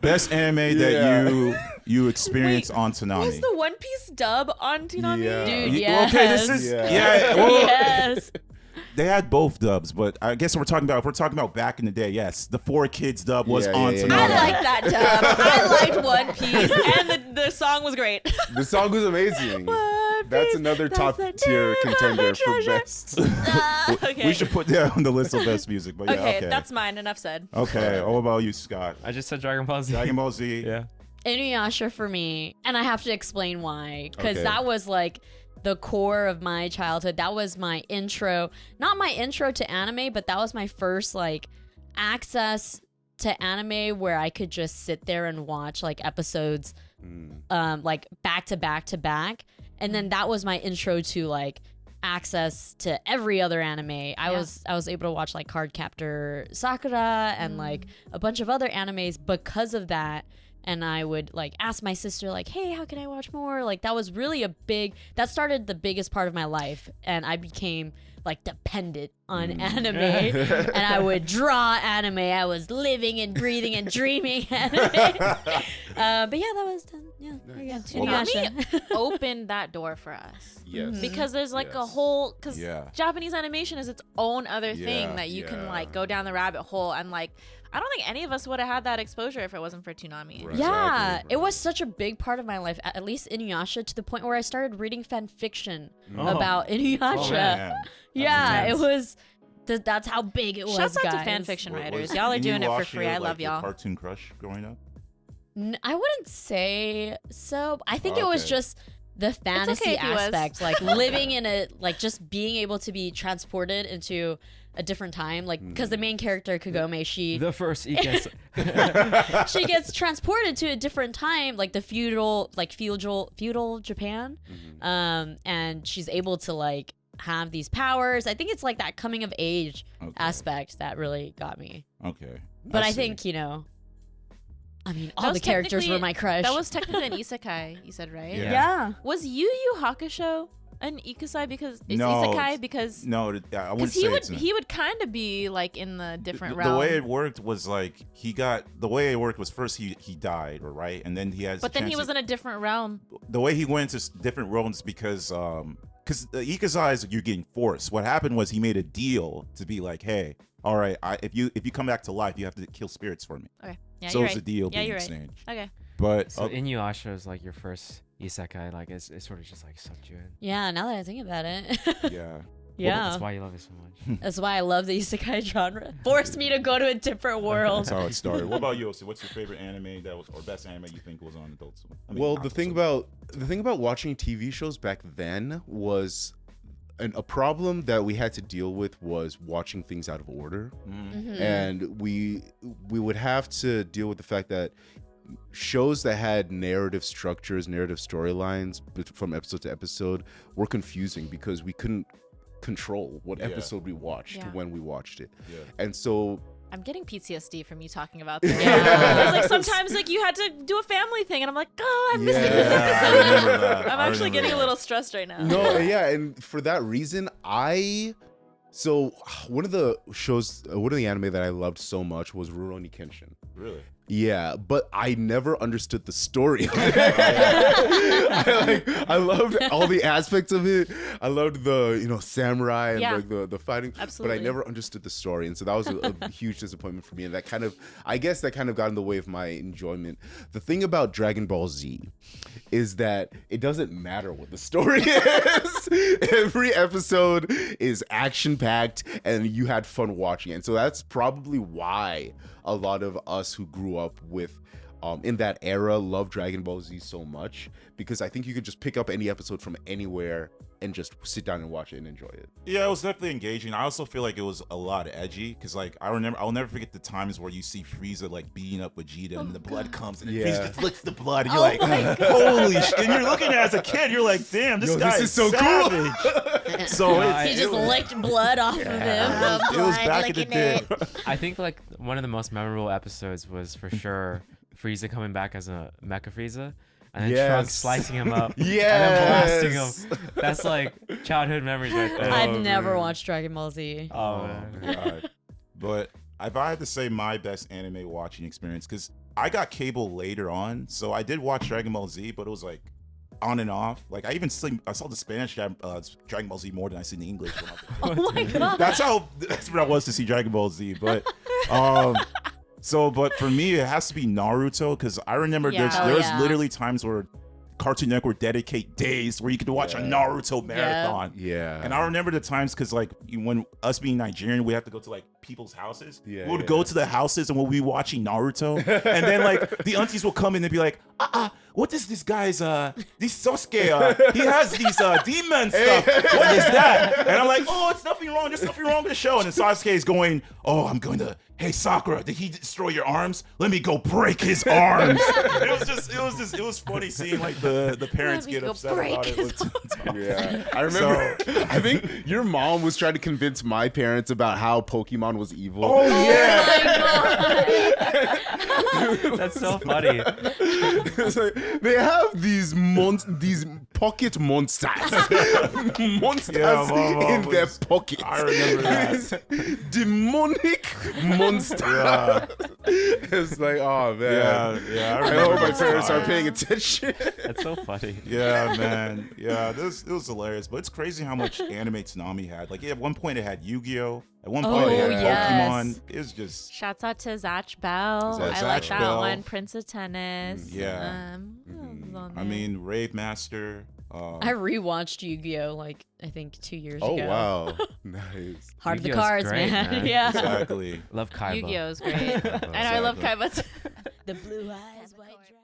best anime that you experienced on Toonami. Was the One Piece dub on Toonami? Yeah. Dude, yes. Okay, this is well, Yes. they had both dubs, but I guess if we're talking about back in the day, yes, the 4Kids dub was on Toonami. I like that dub. I liked One Piece, and the song was great. The song was amazing. That's another top tier contender for best. Okay. We should put that on the list of best music. But yeah, okay, that's mine. Enough said. Okay, what about you, Scott? I just said Dragon Ball Z. Dragon Ball Z. Yeah. Inuyasha for me, and I have to explain why, because Okay. that was like the core of my childhood. That was my intro, not my intro to anime, but that was my first like access to anime where I could just sit there and watch like episodes like back to back to back. And then that was my intro to like access to every other anime. I was able to watch like Cardcaptor Sakura and like a bunch of other animes because of that. And I would like ask my sister like, hey, how can I watch more? Like that was really that started the biggest part of my life. And I became like dependent on anime and I would draw anime. I was living and breathing and dreaming anime. But yeah, that was done. Yeah, there you go. Toonami opened that door for us. Yes. Because there's like a whole, because Yeah. Japanese animation is its own other thing Yeah, that you can yeah. like go down the rabbit hole and like, I don't think any of us would have had that exposure if it wasn't for Toonami. Right. Yeah, Exactly. it was such a big part of my life, at least Inuyasha, to the point where I started reading fan fiction about Inuyasha. Oh, man. Yeah, it intense. was. That's how big it was, Shouts out guys. to fan fiction Was writers. Y'all are doing it for Inuyasha, free. I like, love your y'all. cartoon crush growing up? I wouldn't say so. I think it was Okay. just the fantasy if he was. aspect, like living in a, like just being able to be transported into a different time, like because the main character Kagome, she The first Ikes. she gets transported to a different time, like the feudal Japan, and she's able to like have these powers. I think it's like that coming of age aspect that really got me. Okay. But I see. think, you know, I mean, That all was the characters technically- were my crush. That was technically an isekai, you said, right? Yeah. yeah. Was Yu Yu Hakusho an isekai because No, isekai because No, I wouldn't because say it's he would kind of be like in the different the realm. way it worked was like first he died, right? And then he has But then he was in a different realm. the way he went into different realms because the Ikazai is you're getting forced. What happened was he made a deal to be like, hey, all right, if you come back to life, you have to kill spirits for me. Okay. Yeah, So you're it's right. a deal Yeah, being you're right. exchanged. Okay. But So Inuyasha is like your first isekai. Like it's sort of just like sucked you in. Yeah, now that I think about it. yeah. yeah. That's why you love it so much. That's why I love the isekai genre. Forced me to go to a different world. That's how it started. What about you, Osi? What's your favorite anime or best anime you think was on Adult Swim? I mean, Well, not the thing Adult about watching TV shows back then was a problem that we had to deal with was watching things out of order. And we would have to deal with the fact that shows that had narrative structures, narrative storylines from episode to episode were confusing because we couldn't control what episode we watched when we watched it. Yeah. And so I'm getting PTSD from you talking about this. Yeah. It's like sometimes like you had to do a family thing, and I'm like, oh, I'm missing this Yeah. I episode. remember that. I'm I actually remember getting that. a little stressed right now. no, yeah, and for that reason, one of the anime that I loved so much was Rurouni Kenshin. Really? Yeah, but I never understood the story. I loved all the aspects of it. I loved the samurai and Yeah. like the fighting, Absolutely. but I never understood the story, and so that was a huge disappointment for me. And I guess that kind of got in the way of my enjoyment. The thing about Dragon Ball Z is that it doesn't matter what the story is. Every episode is action packed, and you had fun watching it. And so that's probably why a lot of us who grew up with in that era love Dragon Ball Z so much, because I think you could just pick up any episode from anywhere and just sit down and watch it and enjoy it. Yeah, it was definitely engaging. I also feel like it was a lot edgy because, like, I'll never forget the times where you see Frieza like beating up Vegeta and the blood comes and then Frieza just licks the blood and you're like, holy shit! And you're looking at it as a kid, you're like, damn, this guy is so cool. So He just licked blood off of him. it was back in the day. I think like one of the most memorable episodes was for sure Frieza coming back as a Mecha Frieza. And then Trunks slicing him up. And then blasting him. That's like childhood memories right there. I've never watched Dragon Ball Z. Oh, man. God. But if I had to say my best anime watching experience, because I got cable later on, so I did watch Dragon Ball Z, but it was like on and off. Like I saw the Spanish Dragon Ball Z more than I seen the English one. Oh my god. That's what I was to see Dragon Ball Z. But but for me it has to be Naruto, because I remember there's literally times where Cartoon Network dedicate days where you could watch a Naruto marathon. Yeah. And I remember the times because like when us being Nigerian, we have to go to like people's houses. Yeah, we would go to the houses and we'll be watching Naruto. And then like the aunties will come in and be like, what is this guy's this Sasuke? He has these demon stuff. What is that? And I'm like, oh, it's nothing wrong. There's nothing wrong with the show. And then Sasuke is going, oh, I'm going to, hey Sakura, did he destroy your arms? Let me go break his arms. It was funny seeing like the parents get upset about it. Yeah, I remember. I think your mom was trying to convince my parents about how Pokemon was evil. Oh yeah. That's so funny. It's like, they have these pocket monsters, in their pockets. I remember that. Demonic monster. Yeah. It's like, oh man. Yeah. I hope my parents are paying attention. That's so funny. Yeah, man. Yeah, it was hilarious. But it's crazy how much anime Toonami had. Like, at one point it had Yu-Gi-Oh! At one point it had Pokemon. It was just... Shouts out to Zatch Bell. Zatch I like that Bell. one. Prince of Tennis. Yeah. I mean, Rave Master. I rewatched Yu-Gi-Oh! Like I think 2 years Oh ago. wow, nice. Heart of the Yu-Gi-Oh's cards, great, man. yeah. Exactly. Love Kaiba. Yu-Gi-Oh! is great. I know, I love Kaiba too. The blue eyes, white dragon.